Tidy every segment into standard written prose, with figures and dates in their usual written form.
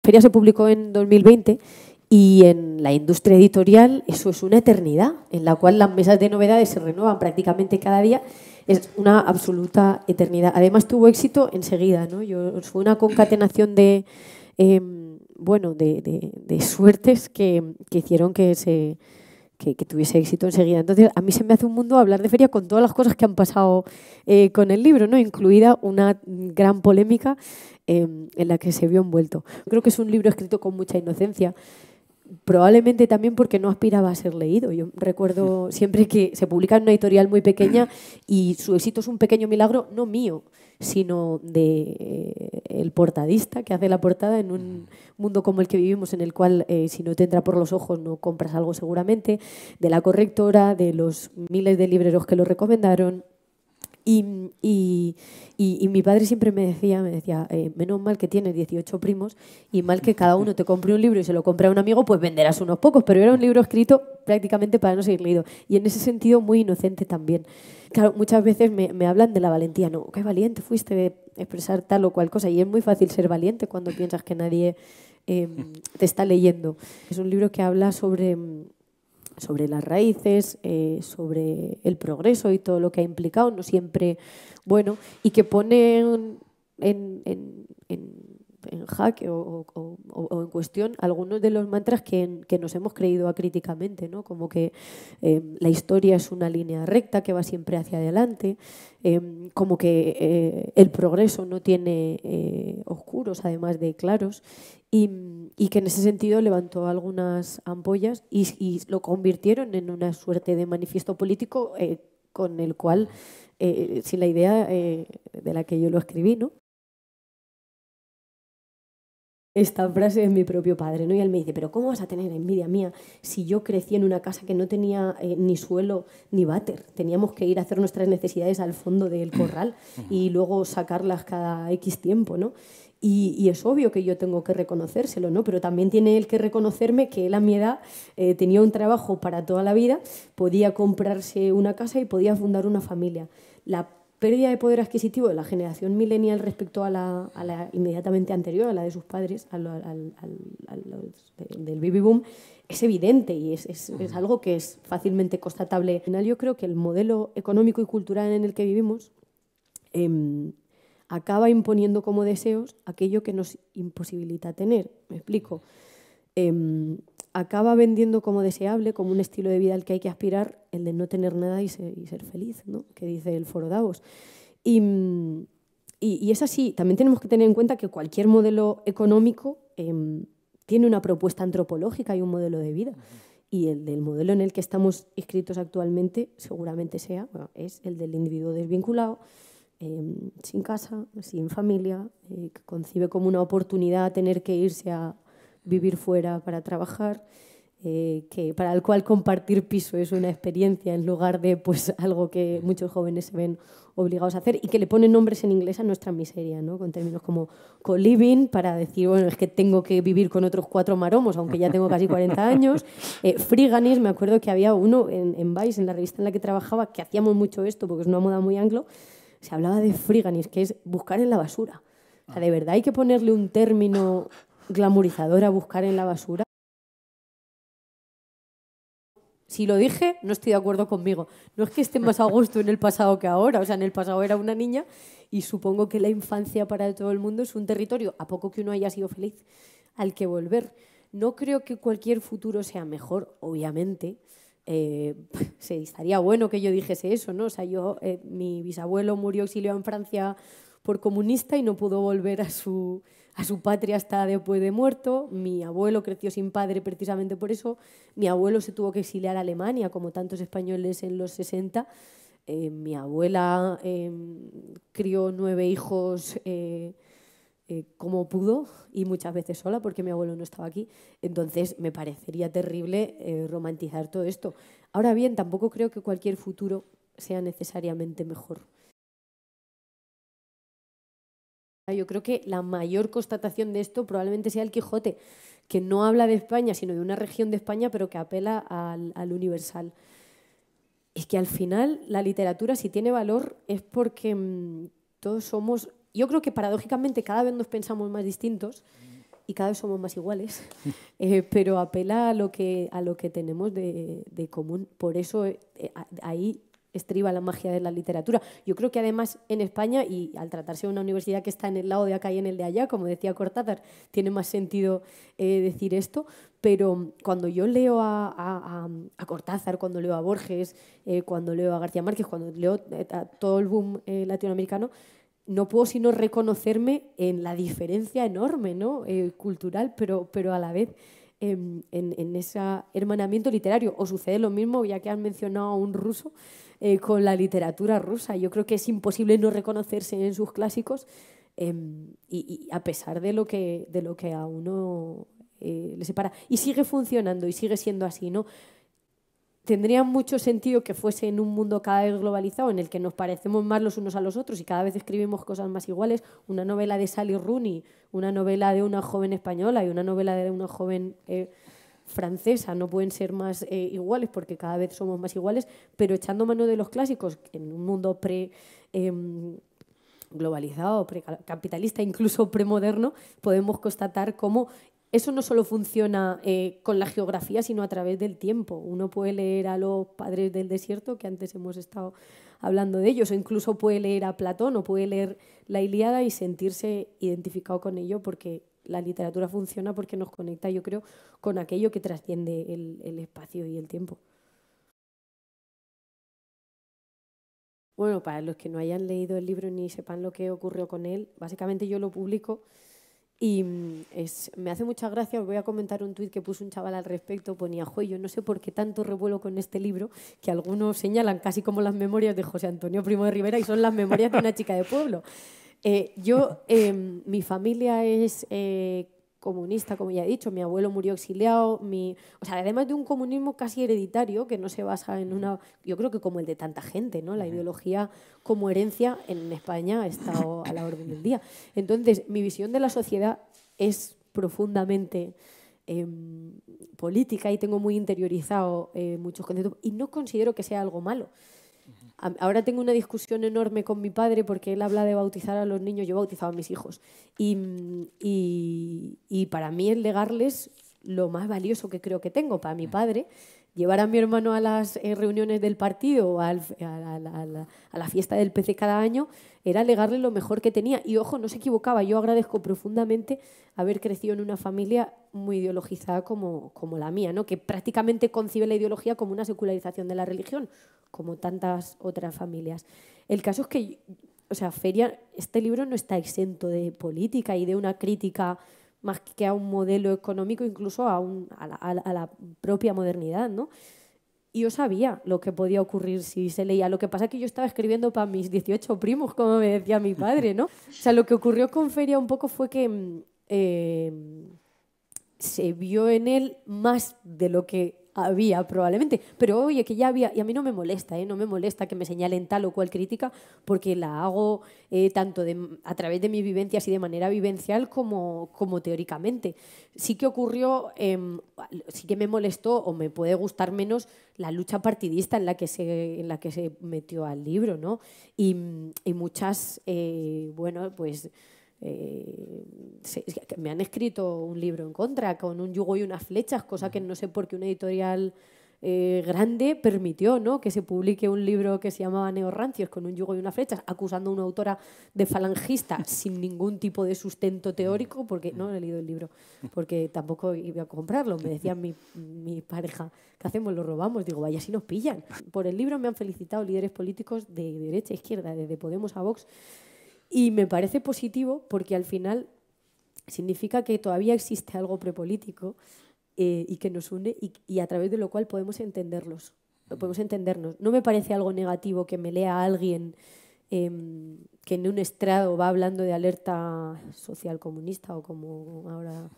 Feria se publicó en 2020 y en la industria editorial eso es una eternidad, en la cual las mesas de novedades se renuevan prácticamente cada día. Es una absoluta eternidad. Además tuvo éxito enseguida, ¿no? Fue una concatenación de, bueno, de suertes que hicieron que tuviese éxito enseguida. Entonces, a mí se me hace un mundo hablar de feria con todas las cosas que han pasado con el libro, ¿no? Incluida una gran polémica en la que se vio envuelto. Creo que es un libro escrito con mucha inocencia, probablemente también porque no aspiraba a ser leído. Yo recuerdo siempre que se publica en una editorial muy pequeña y su éxito es un pequeño milagro, no mío, sino de el portadista que hace la portada en un mundo como el que vivimos, en el cual si no te entra por los ojos no compras algo seguramente, de la correctora, de los miles de libreros que lo recomendaron. Y mi padre siempre me decía menos mal que tienes 18 primos y mal que cada uno te compre un libro y se lo compre a un amigo, pues venderás unos pocos, pero era un libro escrito prácticamente para no ser leído y en ese sentido muy inocente también. Claro, muchas veces me hablan de la valentía, no, qué valiente fuiste de expresar tal o cual cosa, y es muy fácil ser valiente cuando piensas que nadie te está leyendo. Es un libro que habla sobre las raíces, sobre el progreso y todo lo que ha implicado, no siempre bueno, y que pone en jaque o en cuestión algunos de los mantras que nos hemos creído acríticamente, ¿no? Como que la historia es una línea recta que va siempre hacia adelante, como que el progreso no tiene oscuros además de claros, y que en ese sentido levantó algunas ampollas y lo convirtieron en una suerte de manifiesto político con el cual, sin la idea de la que yo lo escribí, ¿no? Esta frase es mi propio padre, ¿no? Y él me dice, pero ¿cómo vas a tener envidia mía si yo crecí en una casa que no tenía ni suelo ni váter? Teníamos que ir a hacer nuestras necesidades al fondo del corral y luego sacarlas cada X tiempo, ¿no? Y es obvio que yo tengo que reconocérselo, ¿no? Pero también tiene él que reconocerme que él a mi edad tenía un trabajo para toda la vida, podía comprarse una casa y podía fundar una familia. La pérdida de poder adquisitivo de la generación millennial respecto a la inmediatamente anterior, a la de sus padres, del baby boom, es evidente y es algo que es fácilmente constatable. Al final yo creo que el modelo económico y cultural en el que vivimos acaba imponiendo como deseos aquello que nos imposibilita tener. Me explico. Acaba vendiendo como deseable, como un estilo de vida al que hay que aspirar, el de no tener nada y ser feliz, ¿no? Que dice el Foro Davos. Y es así. También tenemos que tener en cuenta que cualquier modelo económico tiene una propuesta antropológica y un modelo de vida. Y el del modelo en el que estamos inscritos actualmente seguramente es el del individuo desvinculado, sin casa, sin familia, que concibe como una oportunidad tener que irse a vivir fuera para trabajar, que para el cual compartir piso es una experiencia en lugar de pues, algo que muchos jóvenes se ven obligados a hacer y que le ponen nombres en inglés a nuestra miseria, ¿no? Con términos como co-living para decir, bueno, es que tengo que vivir con otros 4 maromos, aunque ya tengo casi 40 años. Freeganis, me acuerdo que había uno en Vice, en la revista en la que trabajaba, que hacíamos mucho esto porque es una moda muy anglo, se hablaba de freeganis, que es buscar en la basura. O sea, ¿de verdad hay que ponerle un término glamorizador a buscar en la basura? Si lo dije, no estoy de acuerdo conmigo. No es que esté más a gusto en el pasado que ahora. O sea, en el pasado era una niña y supongo que la infancia para todo el mundo es un territorio, a poco que uno haya sido feliz, al que volver. No creo que cualquier futuro sea mejor, obviamente. Estaría bueno que yo dijese eso, ¿no? O sea, mi bisabuelo murió exiliado en Francia por comunista y no pudo volver a su patria hasta después de muerto. Mi abuelo creció sin padre precisamente por eso. Mi abuelo se tuvo que exiliar a Alemania, como tantos españoles en los 60. Mi abuela crió 9 hijos como pudo y muchas veces sola porque mi abuelo no estaba aquí. Entonces me parecería terrible romantizar todo esto. Ahora bien, tampoco creo que cualquier futuro sea necesariamente mejor. Yo creo que la mayor constatación de esto probablemente sea el Quijote, que no habla de España, sino de una región de España, pero que apela al universal. Es que al final la literatura, si tiene valor, es porque todos somos... Yo creo que paradójicamente cada vez nos pensamos más distintos y cada vez somos más iguales, pero apela a lo que tenemos de común. Por eso ahí estriba la magia de la literatura. Yo creo que además en España, y al tratarse de una universidad que está en el lado de acá y en el de allá, como decía Cortázar, tiene más sentido decir esto, pero cuando yo leo a Cortázar, cuando leo a Borges, cuando leo a García Márquez, cuando leo a todo el boom latinoamericano, no puedo sino reconocerme en la diferencia enorme, ¿no? Cultural, pero a la vez en ese hermanamiento literario. O sucede lo mismo, ya que has mencionado a un ruso, con la literatura rusa. Yo creo que es imposible no reconocerse en sus clásicos, y a pesar de lo que a uno le separa. Y sigue funcionando y sigue siendo así, ¿no? Tendría mucho sentido que fuese en un mundo cada vez globalizado, en el que nos parecemos más los unos a los otros y cada vez escribimos cosas más iguales. Una novela de Sally Rooney, una novela de una joven española y una novela de una joven francesa no pueden ser más iguales, porque cada vez somos más iguales, pero echando mano de los clásicos, en un mundo globalizado, precapitalista, incluso premoderno, podemos constatar cómo eso no solo funciona con la geografía, sino a través del tiempo. Uno puede leer a los padres del desierto, que antes hemos estado hablando de ellos, o incluso puede leer a Platón o puede leer la Ilíada y sentirse identificado con ello, porque la literatura funciona porque nos conecta, yo creo, con aquello que trasciende el espacio y el tiempo. Bueno, para los que no hayan leído el libro ni sepan lo que ocurrió con él, básicamente yo lo publico y me hace mucha gracia. Os voy a comentar un tuit que puso un chaval al respecto. Ponía: "Jo, yo no sé por qué tanto revuelo con este libro, que algunos señalan casi como las memorias de José Antonio Primo de Rivera y son las memorias de una chica de pueblo". Mi familia es comunista, como ya he dicho. Mi abuelo murió exiliado. O sea, además de un comunismo casi hereditario, que no se basa en una... Yo creo que como el de tanta gente, ¿no? La ideología como herencia en España ha estado a la orden del día. Entonces, mi visión de la sociedad es profundamente política y tengo muy interiorizado muchos conceptos, y no considero que sea algo malo. Ahora tengo una discusión enorme con mi padre porque él habla de bautizar a los niños. Yo he bautizado a mis hijos. Y para mí el legarles lo más valioso que creo que tengo. Para mi padre, llevar a mi hermano a las reuniones del partido o a la fiesta del PC cada año era legarle lo mejor que tenía. Y ojo, no se equivocaba. Yo agradezco profundamente haber crecido en una familia muy ideologizada como la mía, ¿no? Que prácticamente concibe la ideología como una secularización de la religión, como tantas otras familias. El caso es que, o sea, Feria, este libro no está exento de política y de una crítica más que a un modelo económico, incluso a la propia modernidad, ¿no? Y yo sabía lo que podía ocurrir si se leía. Lo que pasa es que yo estaba escribiendo para mis 18 primos, como me decía mi padre, ¿no? O sea, lo que ocurrió con Feria un poco fue que se vio en él más de lo que había probablemente, pero oye, que ya había, y a mí no me molesta, no me molesta que me señalen tal o cual crítica, porque la hago tanto a través de mis vivencias y de manera vivencial como teóricamente. Sí que ocurrió, sí que me molestó o me puede gustar menos la lucha partidista en la que se metió al libro, ¿no? Y muchas, bueno, pues... me han escrito un libro en contra con un yugo y unas flechas, cosa que no sé por qué una editorial grande permitió, ¿no?, que se publique un libro que se llamaba Neorrancios con un yugo y unas flechas, acusando a una autora de falangista sin ningún tipo de sustento teórico, porque no he leído el libro, porque tampoco iba a comprarlo. Me decía mi pareja: "¿Qué hacemos? ¿Lo robamos?". Digo: vaya si nos pillan. Por el libro me han felicitado líderes políticos de derecha a izquierda, desde Podemos a Vox. Y me parece positivo porque al final significa que todavía existe algo prepolítico y que nos une y a través de lo cual podemos entendernos. No me parece algo negativo que me lea a alguien que en un estrado va hablando de alerta social comunista o como ahora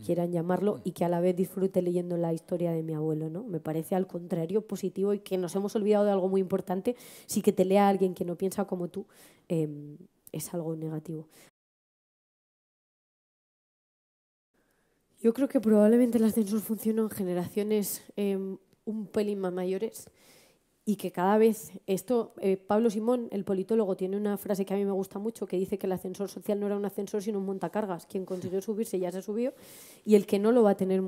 quieran llamarlo, y que a la vez disfrute leyendo la historia de mi abuelo, ¿no? Me parece al contrario positivo, y que nos hemos olvidado de algo muy importante. Sí, que te lea alguien que no piensa como tú es algo negativo. Yo creo que probablemente el ascensor funciona en generaciones un pelín más mayores, y que cada vez esto, Pablo Simón, el politólogo, tiene una frase que a mí me gusta mucho que dice que el ascensor social no era un ascensor sino un montacargas. Quien consiguió subirse ya se subió y el que no lo va a tener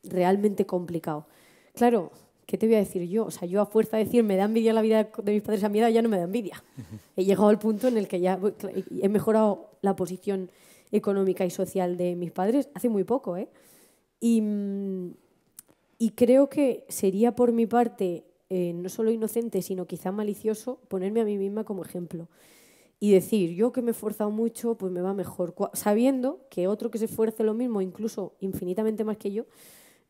realmente complicado. Claro, ¿qué te voy a decir yo? O sea, yo a fuerza de decir me da envidia la vida de mis padres a mi edad, ya no me da envidia. He llegado al punto en el que ya he mejorado la posición económica y social de mis padres hace muy poco, ¿eh? Y creo que sería por mi parte no solo inocente, sino quizá malicioso ponerme a mí misma como ejemplo y decir, yo que me he esforzado mucho, pues me va mejor, sabiendo que otro que se esfuerce lo mismo, incluso infinitamente más que yo,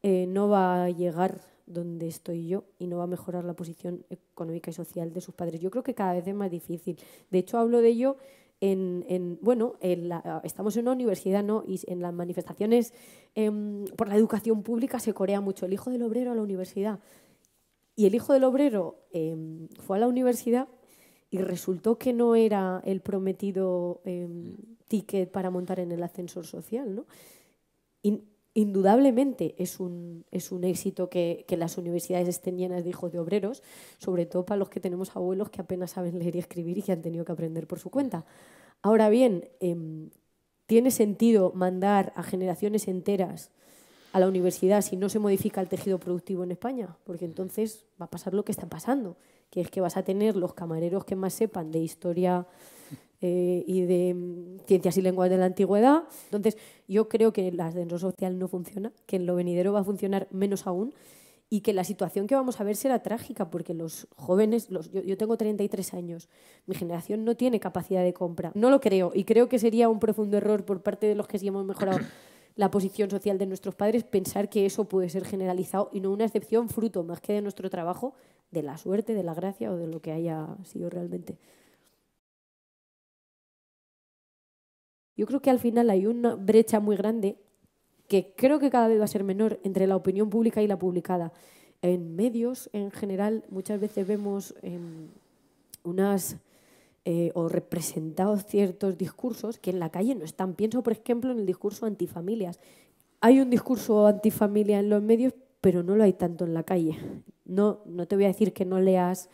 no va a llegar donde estoy yo y no va a mejorar la posición económica y social de sus padres. Yo creo que cada vez es más difícil. De hecho, hablo de ello estamos en una universidad, ¿no? Y en las manifestaciones por la educación pública se corea mucho el hijo del obrero a la universidad. Y el hijo del obrero fue a la universidad y resultó que no era el prometido ticket para montar en el ascensor social, ¿no? Indudablemente es un éxito que las universidades estén llenas de hijos de obreros, sobre todo para los que tenemos abuelos que apenas saben leer y escribir y que han tenido que aprender por su cuenta. Ahora bien, ¿tiene sentido mandar a generaciones enteras a la universidad si no se modifica el tejido productivo en España? Porque entonces va a pasar lo que está pasando, que es que vas a tener los camareros que más sepan de historia y de ciencias y lenguas de la antigüedad. Entonces, yo creo que el ascensor social no funciona, que en lo venidero va a funcionar menos aún y que la situación que vamos a ver será trágica porque los jóvenes, yo tengo 33 años, mi generación no tiene capacidad de compra. No lo creo y creo que sería un profundo error por parte de los que sí hemos mejorado la posición social de nuestros padres pensar que eso puede ser generalizado y no una excepción fruto más que de nuestro trabajo, de la suerte, de la gracia o de lo que haya sido realmente. Yo creo que al final hay una brecha muy grande que creo que cada vez va a ser menor entre la opinión pública y la publicada. En medios, en general, muchas veces vemos o representados ciertos discursos que en la calle no están. Pienso, por ejemplo, en el discurso antifamilias. Hay un discurso antifamilia en los medios, pero no lo hay tanto en la calle. No te voy a decir que no leas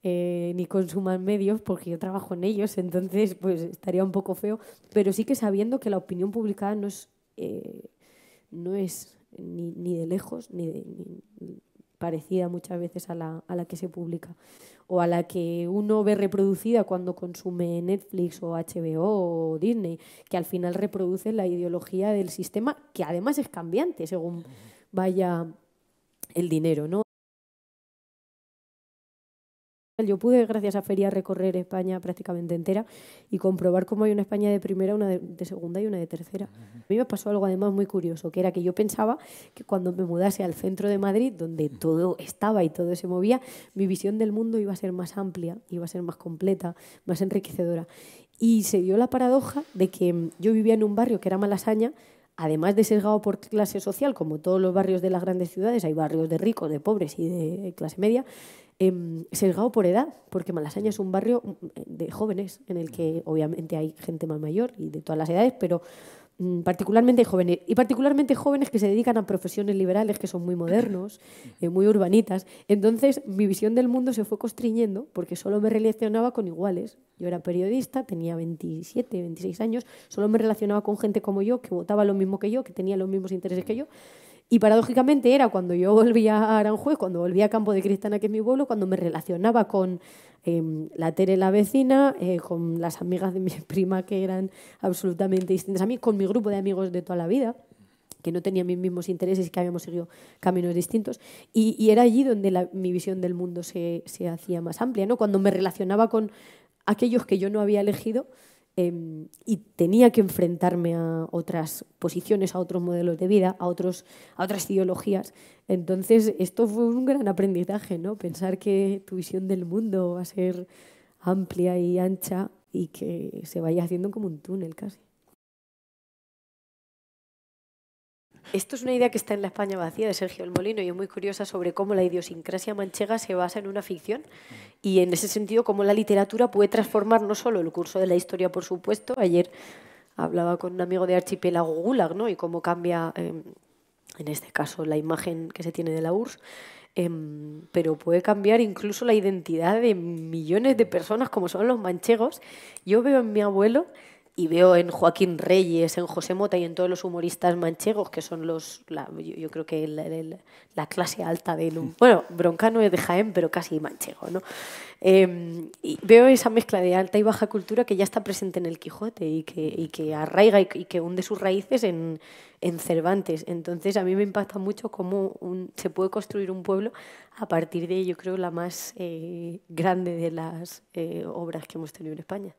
ni consumas medios, porque yo trabajo en ellos, entonces pues estaría un poco feo, pero sí que sabiendo que la opinión publicada no es ni de lejos ni parecida muchas veces a la que se publica o a la que uno ve reproducida cuando consume Netflix o HBO o Disney, que al final reproduce la ideología del sistema, que además es cambiante según vaya el dinero, ¿no? Yo pude, gracias a Feria, recorrer España prácticamente entera y comprobar cómo hay una España de primera, una de segunda y una de tercera. A mí me pasó algo además muy curioso, que era que yo pensaba que cuando me mudase al centro de Madrid, donde todo estaba y todo se movía, mi visión del mundo iba a ser más amplia, iba a ser más completa, más enriquecedora. Y se dio la paradoja de que yo vivía en un barrio que era Malasaña, además de sesgado por clase social, como todos los barrios de las grandes ciudades, hay barrios de ricos, de pobres y de clase media, sesgado por edad, porque Malasaña es un barrio de jóvenes en el que obviamente hay gente más mayor y de todas las edades, pero particularmente jóvenes y particularmente jóvenes que se dedican a profesiones liberales que son muy modernos, muy urbanitas. Entonces mi visión del mundo se fue constriñendo porque solo me relacionaba con iguales. Yo era periodista, tenía 27, 26 años, solo me relacionaba con gente como yo, que votaba lo mismo que yo, que tenía los mismos intereses que yo. Y paradójicamente era cuando yo volvía a Aranjuez, cuando volvía a Campo de Cristana, que es mi pueblo, cuando me relacionaba con la Tere, la vecina, con las amigas de mi prima que eran absolutamente distintas a mí, con mi grupo de amigos de toda la vida, que no tenían mis mismos intereses y que habíamos seguido caminos distintos. Y era allí donde mi visión del mundo se hacía más amplia, ¿no? Cuando me relacionaba con aquellos que yo no había elegido, y tenía que enfrentarme a otras posiciones, a otros modelos de vida, a otras ideologías. Entonces, esto fue un gran aprendizaje, ¿no? Pensar que tu visión del mundo va a ser amplia y ancha y que se vaya haciendo como un túnel casi. Esto es una idea que está en La España vacía de Sergio del Molino y es muy curiosa sobre cómo la idiosincrasia manchega se basa en una ficción y en ese sentido cómo la literatura puede transformar no solo el curso de la historia, por supuesto. Ayer hablaba con un amigo de Archipiélago Gulag, ¿no? Y cómo cambia, en este caso, la imagen que se tiene de la URSS, pero puede cambiar incluso la identidad de millones de personas como son los manchegos. Yo veo en mi abuelo y veo en Joaquín Reyes, en José Mota y en todos los humoristas manchegos, que son yo creo que la clase alta bueno, Broncano es de Jaén, pero casi manchego, ¿no? Y veo esa mezcla de alta y baja cultura que ya está presente en el Quijote y que arraiga y que hunde sus raíces en Cervantes. Entonces a mí me impacta mucho cómo se puede construir un pueblo a partir de, yo creo, la más grande de las obras que hemos tenido en España.